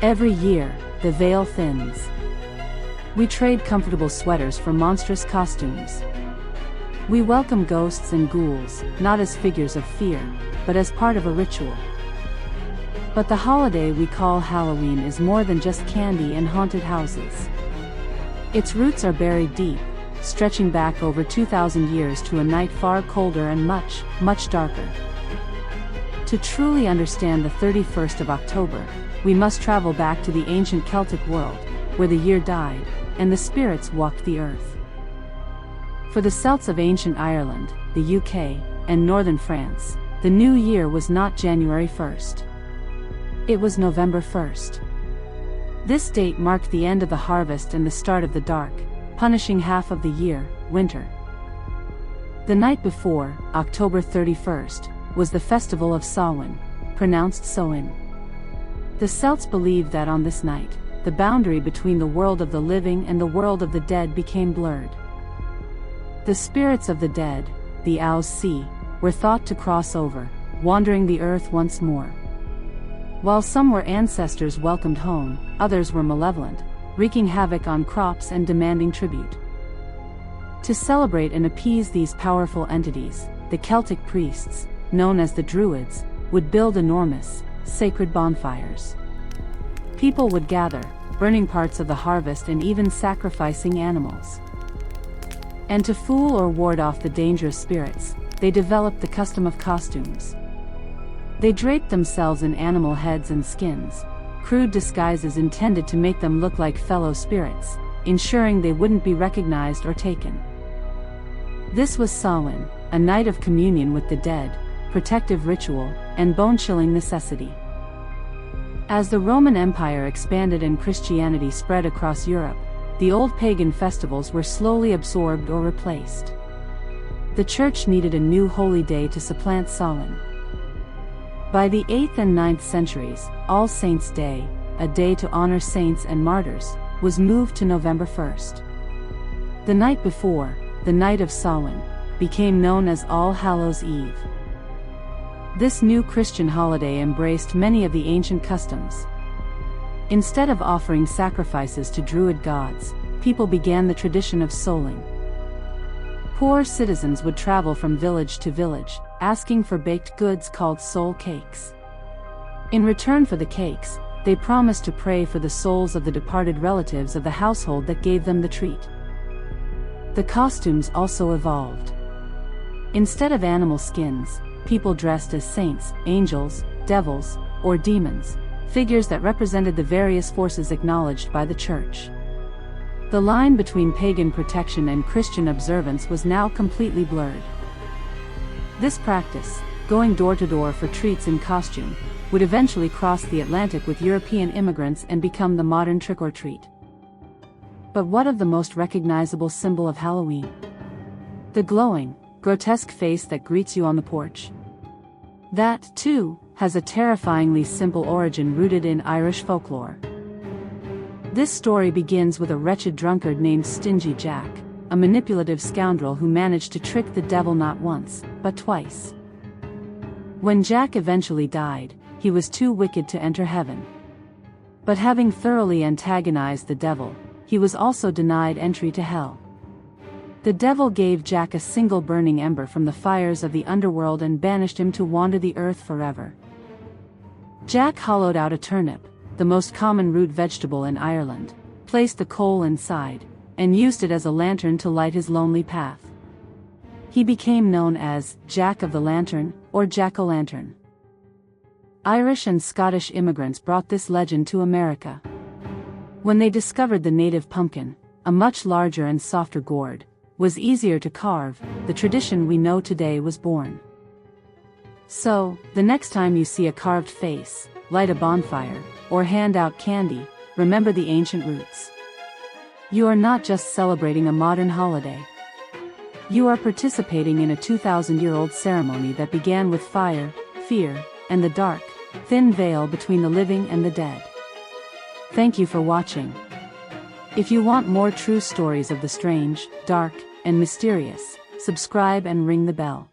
Every year, the veil thins. We trade comfortable sweaters for monstrous costumes. We welcome ghosts and ghouls, not as figures of fear, but as part of a ritual. But the holiday we call Halloween is more than just candy and haunted houses. Its roots are buried deep, stretching back over 2,000 years to a night far colder and much, much darker. To truly understand the 31st of October, we must travel back to the ancient Celtic world, where the year died, and the spirits walked the earth. For the Celts of ancient Ireland, the UK, and northern France, the new year was not January 1st. It was November 1st. This date marked the end of the harvest and the start of the dark, punishing half of the year, winter. The night before, October 31st, was the festival of Samhain, pronounced Samhain. The Celts believed that on this night, the boundary between the world of the living and the world of the dead became blurred. The spirits of the dead, the Owls, were thought to cross over, wandering the earth once more. While some were ancestors welcomed home, others were malevolent, wreaking havoc on crops and demanding tribute. To celebrate and appease these powerful entities, the Celtic priests, known as the Druids, would build enormous, sacred bonfires. People would gather, burning parts of the harvest and even sacrificing animals. And to fool or ward off the dangerous spirits, they developed the custom of costumes. They draped themselves in animal heads and skins, crude disguises intended to make them look like fellow spirits, ensuring they wouldn't be recognized or taken. This was Samhain, a night of communion with the dead, protective ritual, and bone-chilling necessity. As the Roman Empire expanded and Christianity spread across Europe, the old pagan festivals were slowly absorbed or replaced. The Church needed a new holy day to supplant Samhain. By the 8th and 9th centuries, All Saints' Day, a day to honor saints and martyrs, was moved to November 1st. The night before, the night of Samhain, became known as All Hallows' Eve. This new Christian holiday embraced many of the ancient customs. Instead of offering sacrifices to Druid gods, people began the tradition of souling. Poor citizens would travel from village to village, asking for baked goods called soul cakes. In return for the cakes, they promised to pray for the souls of the departed relatives of the household that gave them the treat. The costumes also evolved. Instead of animal skins, people dressed as saints, angels, devils, or demons, figures that represented the various forces acknowledged by the Church. The line between pagan protection and Christian observance was now completely blurred. This practice, going door to door for treats in costume, would eventually cross the Atlantic with European immigrants and become the modern trick-or-treat. But what of the most recognizable symbol of Halloween? The glowing, grotesque face that greets you on the porch. That, too, has a terrifyingly simple origin rooted in Irish folklore. This story begins with a wretched drunkard named Stingy Jack, a manipulative scoundrel who managed to trick the devil not once, but twice. When Jack eventually died, he was too wicked to enter heaven. But having thoroughly antagonized the devil, he was also denied entry to hell. The devil gave Jack a single burning ember from the fires of the underworld and banished him to wander the earth forever. Jack hollowed out a turnip, the most common root vegetable in Ireland, placed the coal inside, and used it as a lantern to light his lonely path. He became known as Jack of the Lantern, or JackOLantern. Irish and Scottish immigrants brought this legend to America. When they discovered the native pumpkin, a much larger and softer gourd, was easier to carve, the tradition we know today was born. So, the next time you see a carved face, light a bonfire, or hand out candy, remember the ancient roots. You are not just celebrating a modern holiday. You are participating in a 2,000-year-old ceremony that began with fire, fear, and the dark, thin veil between the living and the dead. Thank you for watching. If you want more true stories of the strange, dark, and mysterious, subscribe and ring the bell.